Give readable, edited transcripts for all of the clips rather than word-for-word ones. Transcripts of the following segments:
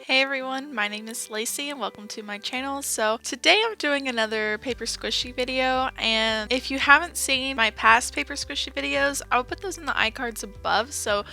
Hey everyone, my name is Lacey and welcome to my channel. So today I'm doing another paper squishy video, and if you haven't seen my past paper squishy videos, I'll put those in the iCards above, so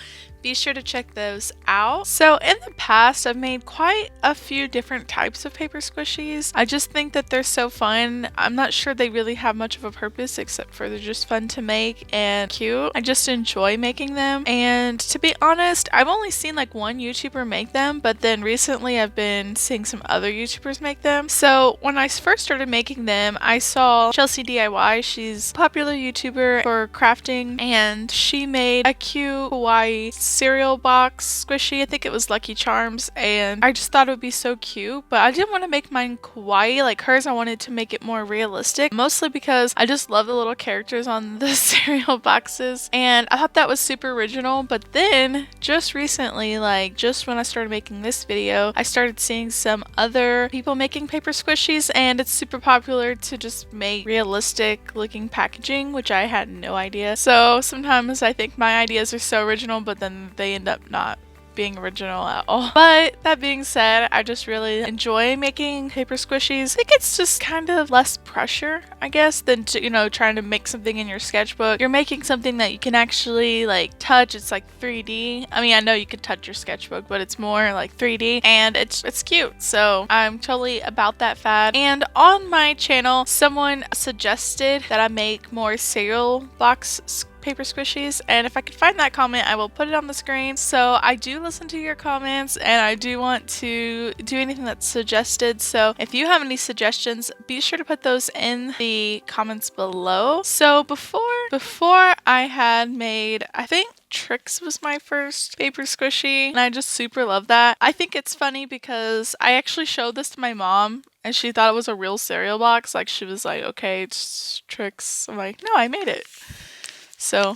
be sure to check those out. So in the past, I've made quite a few different types of paper squishies. I just think that they're so fun. I'm not sure they really have much of a purpose except for they're just fun to make and cute. I just enjoy making them, and to be honest, I've only seen like one YouTuber make them, but then recently I've been seeing some other YouTubers make them. So when I first started making them, I saw Chelsey DIY. She's a popular YouTuber for crafting, and she made a cute kawaii cereal box squishy. I think it was Lucky Charms, and I just thought it would be so cute, but I didn't want to make mine kawaii like hers. I wanted to make it more realistic, mostly because I just love the little characters on the cereal boxes, and I thought that was super original. But then just recently, like just when I started making this video, I started seeing some other people making paper squishies, and it's super popular to just make realistic looking packaging, which I had no idea. So sometimes I think my ideas are so original, but then they end up not being original at all. But that being said, I just really enjoy making paper squishies. I think it's just kind of less pressure, I guess, than to, trying to make something in your sketchbook. You're making something that you can actually like touch. It's like 3D. I mean, I know you can touch your sketchbook, but it's more like 3D, and it's cute. So I'm totally about that fad. And on my channel, someone suggested that I make more cereal box paper squishies, and if I could find that comment, I will put it on the screen. So I do listen to your comments, and I do want to do anything that's suggested. So if you have any suggestions, be sure to put those in the comments below. So before I had made, I think Tricks was my first paper squishy, and I just super love that. I think it's funny because I actually showed this to my mom, and she thought it was a real cereal box. Like, she was like, okay, it's Tricks. I'm like, no, I made it. So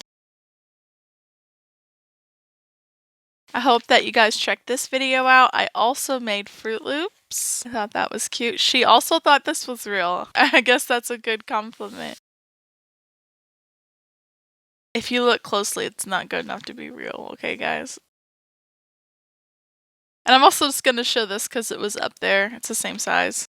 I hope that you guys check this video out. I also made Fruit Loops. I thought that was cute. She also thought this was real. I guess that's a good compliment. If you look closely, it's not good enough to be real, okay guys? And I'm also just going to show this because it was up there. It's the same size.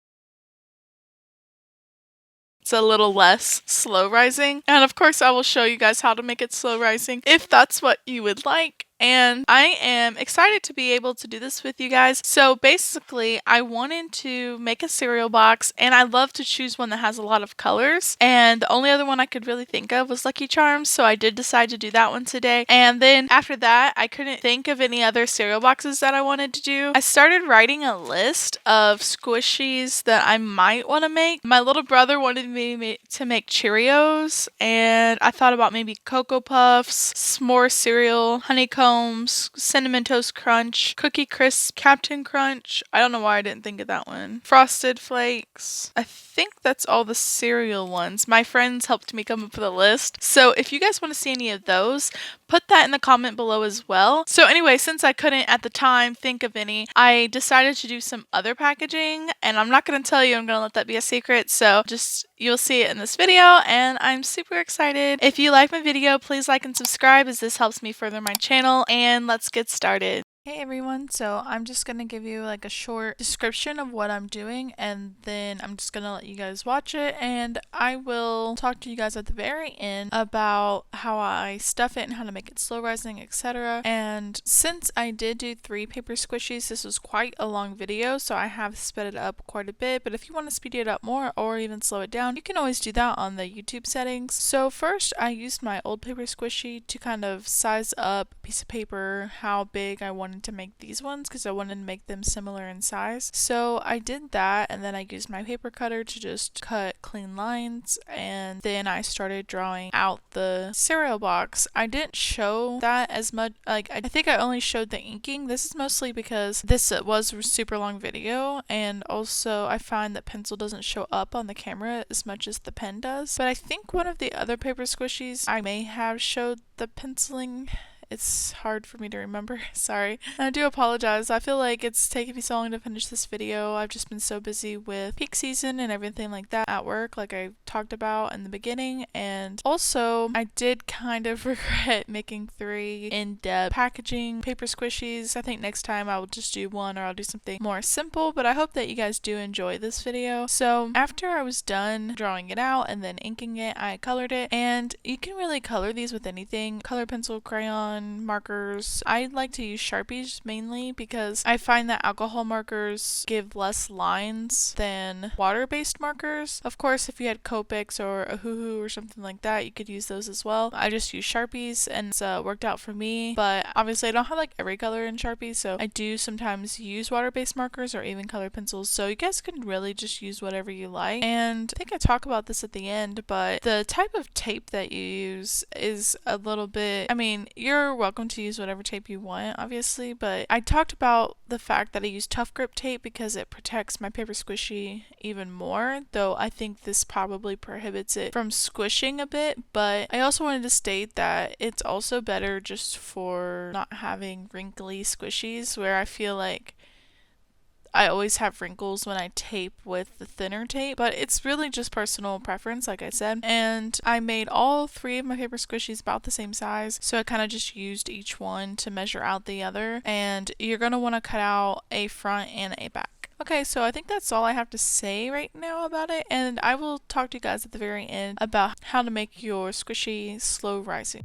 It's a little less slow rising. And of course, I will show you guys how to make it slow rising if that's what you would like. And I am excited to be able to do this with you guys. So basically, I wanted to make a cereal box, and I love to choose one that has a lot of colors. And the only other one I could really think of was Lucky Charms, so I did decide to do that one today. And then after that, I couldn't think of any other cereal boxes that I wanted to do. I started writing a list of squishies that I might want to make. My little brother wanted me to make Cheerios, and I thought about maybe Cocoa Puffs, s'more cereal, honeycomb, Cinnamon Toast Crunch, Cookie Crisp, Captain Crunch. I don't know why I didn't think of that one. Frosted Flakes. I think that's all the cereal ones. My friends helped me come up with a list. So if you guys want to see any of those, put that in the comment below as well. So anyway, since I couldn't at the time think of any, I decided to do some other packaging, and I'm not going to tell you. I'm going to let that be a secret. So just you'll see it in this video, and I'm super excited. If you like my video, please like and subscribe, as this helps me further my channel, and let's get started. Hey everyone, so I'm just going to give you like a short description of what I'm doing, and then I'm just going to let you guys watch it, and I will talk to you guys at the very end about how I stuff it and how to make it slow rising, etc. And since I did do 3 paper squishies, this was quite a long video, so I have sped it up quite a bit, but if you want to speed it up more or even slow it down, you can always do that on the YouTube settings. So first, I used my old paper squishy to kind of size up a piece of paper how big I wanted to make these ones, because I wanted to make them similar in size. So I did that, and then I used my paper cutter to just cut clean lines, and then I started drawing out the cereal box. I didn't show that as much, like I think I only showed the inking. This is mostly because this was a super long video, and also I find that pencil doesn't show up on the camera as much as the pen does. But I think one of the other paper squishies I may have showed the penciling it's hard for me to remember. Sorry. And I do apologize. I feel like it's taken me so long to finish this video. I've just been so busy with peak season and everything like that at work, like I talked about in the beginning. And also, I did kind of regret making 3 in-depth packaging paper squishies. I think next time I will just do one, or I'll do something more simple, but I hope that you guys do enjoy this video. So after I was done drawing it out and then inking it, I colored it, and you can really color these with anything: color pencil, crayon, markers. I like to use Sharpies mainly because I find that alcohol markers give less lines than water-based markers. Of course, if you had Copics or a Hoo-Hoo or something like that, you could use those as well. I just use Sharpies, and it's worked out for me, but obviously I don't have like every color in Sharpie, so I do sometimes use water-based markers or even color pencils, so you guys can really just use whatever you like. And I think I talk about this at the end, but the type of tape that you use is a little bit, I mean, you're welcome to use whatever tape you want, obviously, but I talked about the fact that I use tough grip tape because it protects my paper squishy even more, though I think this probably prohibits it from squishing a bit. But I also wanted to state that it's also better just for not having wrinkly squishies, where I feel like I always have wrinkles when I tape with the thinner tape, but it's really just personal preference, like I said. And I made all 3 of my paper squishies about the same size, so I kind of just used each one to measure out the other. And you're going to want to cut out a front and a back. Okay, so I think that's all I have to say right now about it, and I will talk to you guys at the very end about how to make your squishy slow rising.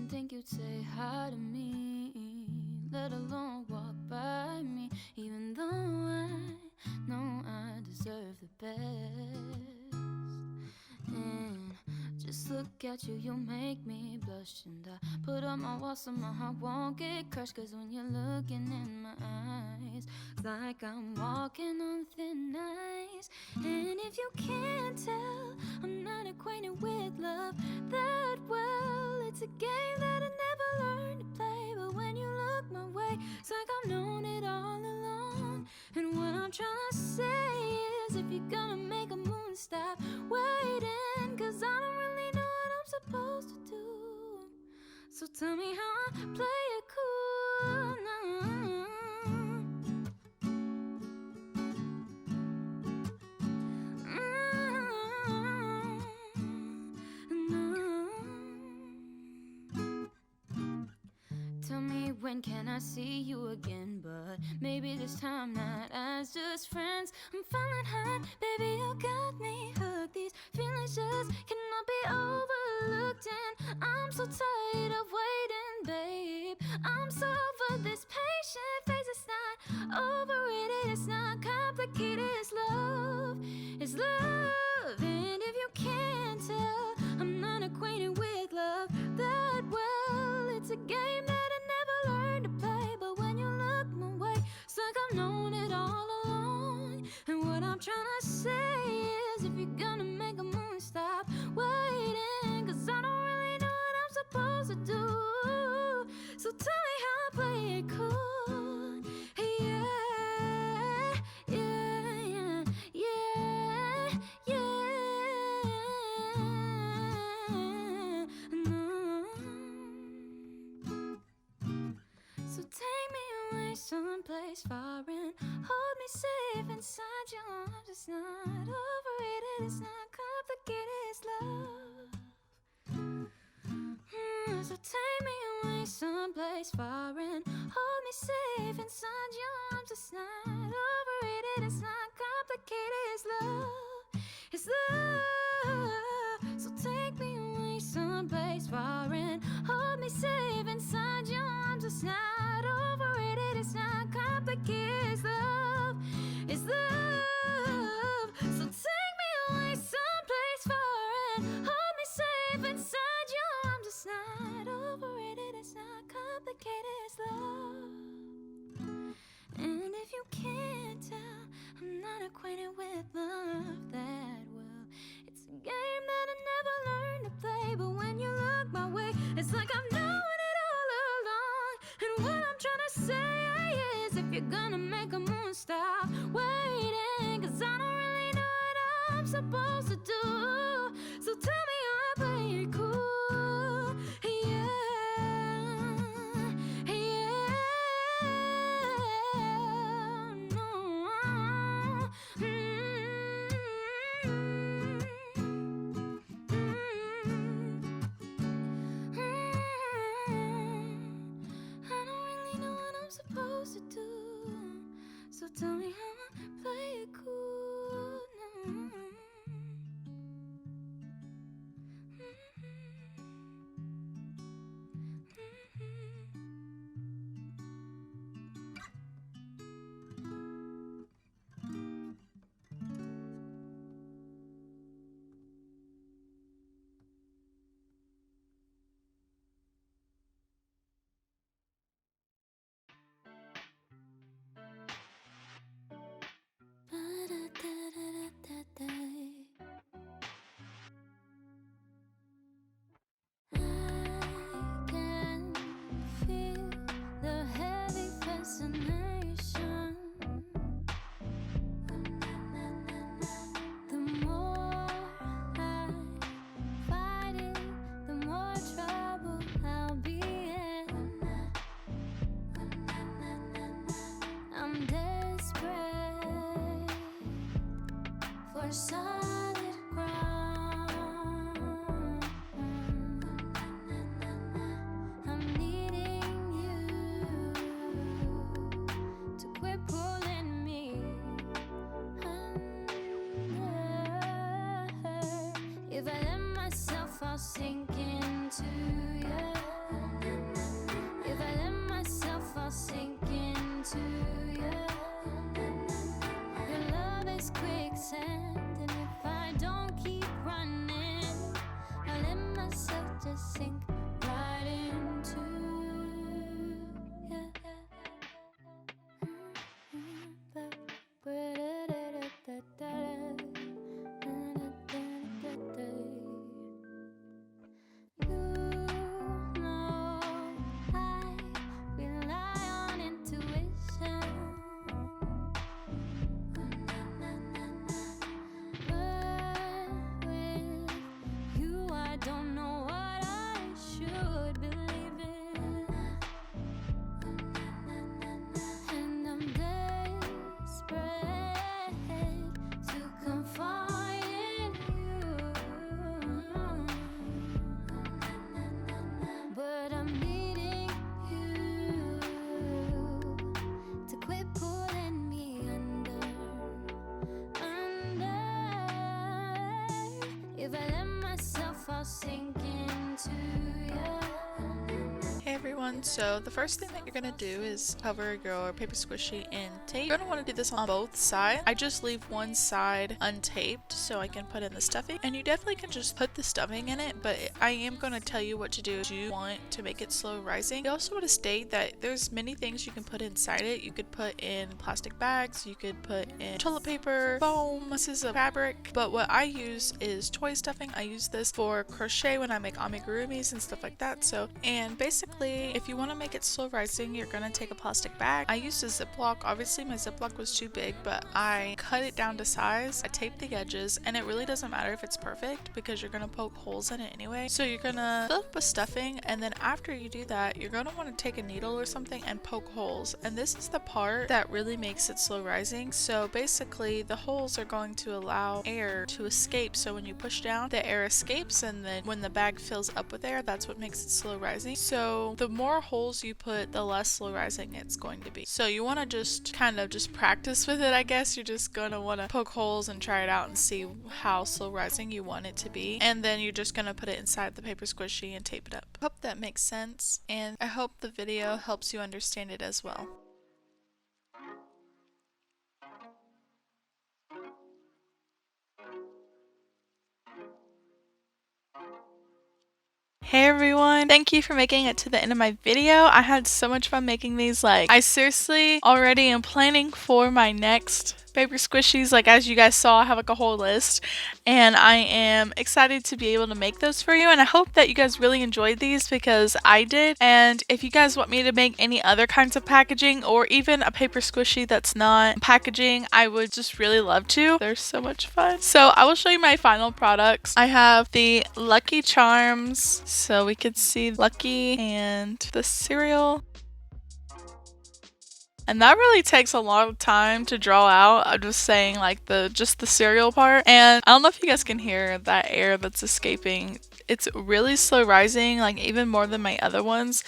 even think you'd say hi to me, let alone walk by me, even though I know I deserve the best. And just look at you, you make me blush. And I put up my wall so my heart won't get crushed. Cause when you're looking in my eyes, it's like I'm walking on thin ice. And if you can't tell, I'm not acquainted with love that well. It's a game that I never learned to play. But when you look my way, it's like I've known it all along. And what I'm trying to say is, if you're gonna make a moon, stop waiting. Cause I don't really know what I'm supposed to do. So tell me how I play it cool now. Tell me when can I see you again, but maybe this time not as just friends. I'm falling hard, baby, you got me hooked. These feelings just cannot be overlooked, and I'm so tired of waiting, babe. I'm so over this patient phase. It's not overrated, it's not complicated. It's love, it's love. And if you can't tell, I'm not acquainted with love that well. It's a game that I never learned to play. But when you look my way, it's like I've known it all along. And what I'm trying to say is, if you're gonna make a move, stop waiting. Cause I don't really know what I'm supposed to do. So tell me how I play it cool. Yeah, yeah, yeah, yeah, yeah. No. So take me away someplace far and hold me safe inside your arms. It's not overrated, it's not complicated, it's love. So take me away someplace far and hold me safe inside your arms. It's not overrated, it's not complicated, it's love. It's love. So take me away someplace far and hold me safe inside your arms. It's not overrated, it's not complicated, it's love. It's love. So take me away someplace far and hold me safe inside your arms. It's not overrated, it's not complicated, it's love. And if you can't tell, I'm not acquainted with love that well. It's a game that I never learned to play. But when you look my way, it's like I've known it all along. And what I'm trying to say is, if you're gonna make a move, stop waiting. Cause I don't really know what I'm supposed to do. So tell me how I play it cool. Yeah, yeah, no. I don't really know what I'm supposed to do. So tell me how I play it cool now. I can feel the heavy fascination. The more I fight it, the more trouble I'll be in. I'm desperate for solid ground. I'm needing you to quit pulling me under. If I let myself, I'll sink into you. sink right into. You know I rely on intuition, but with you I don't know what I should believe in, and I'm desperate to confide in you, but I'm needing you to quit pulling me under. If I let myself, I'll sink into you. Hey everyone, so the first thing that you're gonna do is cover your paper squishy in tape. You're gonna want to do this on both sides. I just leave one side untaped so I can put in the stuffing, and you definitely can just put the stuffing in it, but I am gonna tell you what to do if you want to make it slow rising. I also want to state that there's many things you can put inside it. You could put in plastic bags, you could put in toilet paper, foam, pieces of fabric, but what I use is toy stuffing. I use this for crochet when I make amigurumis and stuff like that. So, and basically if you want to make it slow rising, you're gonna take a plastic bag. I used a Ziploc. Obviously my Ziploc was too big, but I cut it down to size. I taped the edges, and it really doesn't matter if it's perfect because you're gonna poke holes in it anyway. So you're gonna fill up with stuffing, and then after you do that, you're gonna want to take a needle or something and poke holes. And this is the part that really makes it slow rising. So basically the holes are going to allow air to escape. So when you push down, the air escapes, and then when the bag fills up with air, that's what makes it slow rising. So the more holes you put, the less slow rising it's going to be. So you want to just kind of just practice with it, I guess. You're just going to want to poke holes and try it out and see how slow rising you want it to be. And then you're just going to put it inside the paper squishy and tape it up. Hope that makes sense, and I hope the video helps you understand it as well. Hey everyone, thank you for making it to the end of my video. I had so much fun making these. Like, I seriously already am planning for my next paper squishies. Like, as you guys saw, I have like a whole list, and I am excited to be able to make those for you, and I hope that you guys really enjoyed these because I did. And if you guys want me to make any other kinds of packaging, or even a paper squishy that's not packaging, I would just really love to. They're so much fun. So I will show you my final products. I have the Lucky Charms, so we could see Lucky and the cereal. And that really takes a lot of time to draw out. I'm just saying, like, just the cereal part. And I don't know if you guys can hear that air that's escaping. It's really slow rising, like even more than my other ones.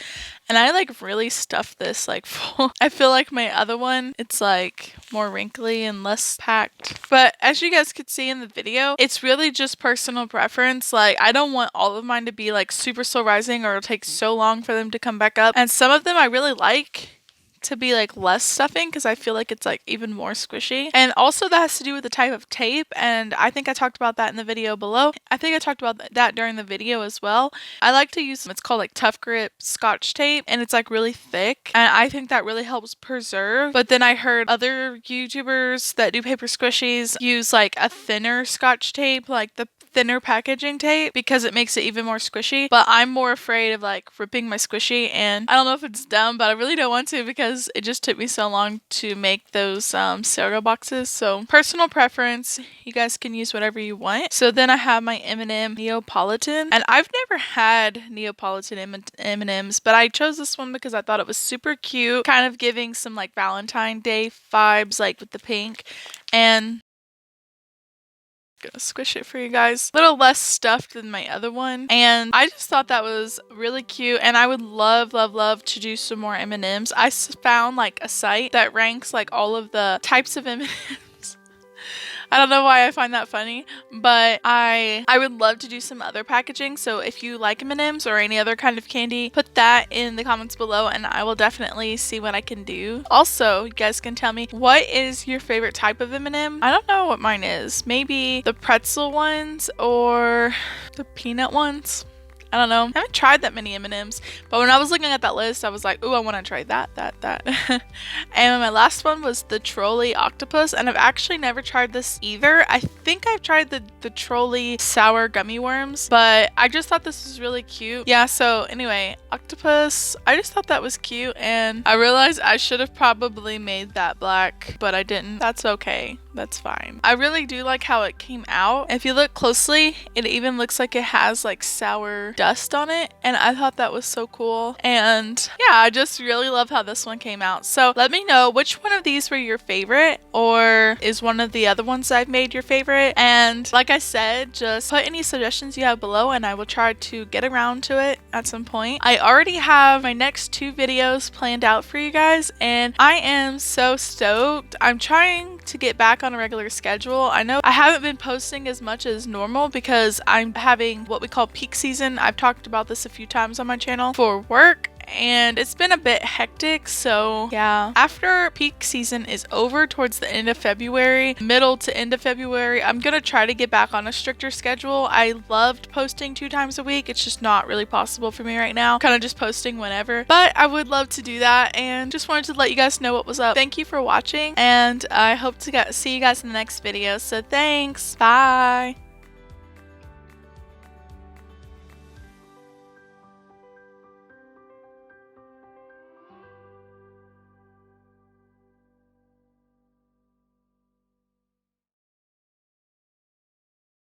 And I like really stuffed this like full. I feel like my other one, it's like more wrinkly and less packed. But as you guys could see in the video, it's really just personal preference. Like, I don't want all of mine to be like super slow rising, or it'll take so long for them to come back up. And some of them I really like to be like less stuffing because I feel like it's like even more squishy. And also that has to do with the type of tape, and I think I talked about that in the video below. I think I talked about that during the video as well. I like to use, it's called like Tough Grip Scotch tape, and it's like really thick, and I think that really helps preserve. But then I heard other YouTubers that do paper squishies use like a thinner Scotch tape, like the thinner packaging tape, because it makes it even more squishy. But I'm more afraid of like ripping my squishy, and I don't know if it's dumb, but I really don't want to because it just took me so long to make those cereal boxes. So personal preference, you guys can use whatever you want. So then I have my M&M Neapolitan, and I've never had Neapolitan M&Ms, but I chose this one because I thought it was super cute, kind of giving some like Valentine's Day vibes, like with the pink. And gonna squish it for you guys. A little less stuffed than my other one, and I just thought that was really cute, and I would love to do some more M&Ms. I found like a site that ranks like all of the types of M&Ms. I don't know why I find that funny, but I would love to do some other packaging. So if you like M&Ms or any other kind of candy, put that in the comments below and I will definitely see what I can do. Also, you guys can tell me, what is your favorite type of M&M? I don't know what mine is. Maybe the pretzel ones or the peanut ones. I don't know. I haven't tried that many M&Ms, but when I was looking at that list, I was like, ooh, I want to try that. And my last one was the Trolli octopus, and I've actually never tried this either. I think I've tried the Trolli sour gummy worms, but I just thought this was really cute. Yeah, so anyway, octopus, I just thought that was cute, and I realized I should have probably made that black, but I didn't. That's okay. That's fine. I really do like how it came out. If you look closely, it even looks like it has like sour dust on it, and I thought that was so cool. And yeah, I just really love how this one came out. So let me know which one of these were your favorite, or is one of the other ones I've made your favorite. And like I said, just put any suggestions you have below and I will try to get around to it at some point. I already have my next 2 videos planned out for you guys, and I am so stoked. I'm trying to get back on a regular schedule. I know I haven't been posting as much as normal because I'm having what we call peak season. I've talked about this a few times on my channel for work, and it's been a bit hectic. So yeah, after peak season is over towards the end of February, middle to end of February, I'm gonna try to get back on a stricter schedule. I loved posting 2 times a week. It's just not really possible for me right now, kind of just posting whenever, but I would love to do that, and just wanted to let you guys know what was up. Thank you for watching, and I hope to see you guys in the next video. So thanks, bye.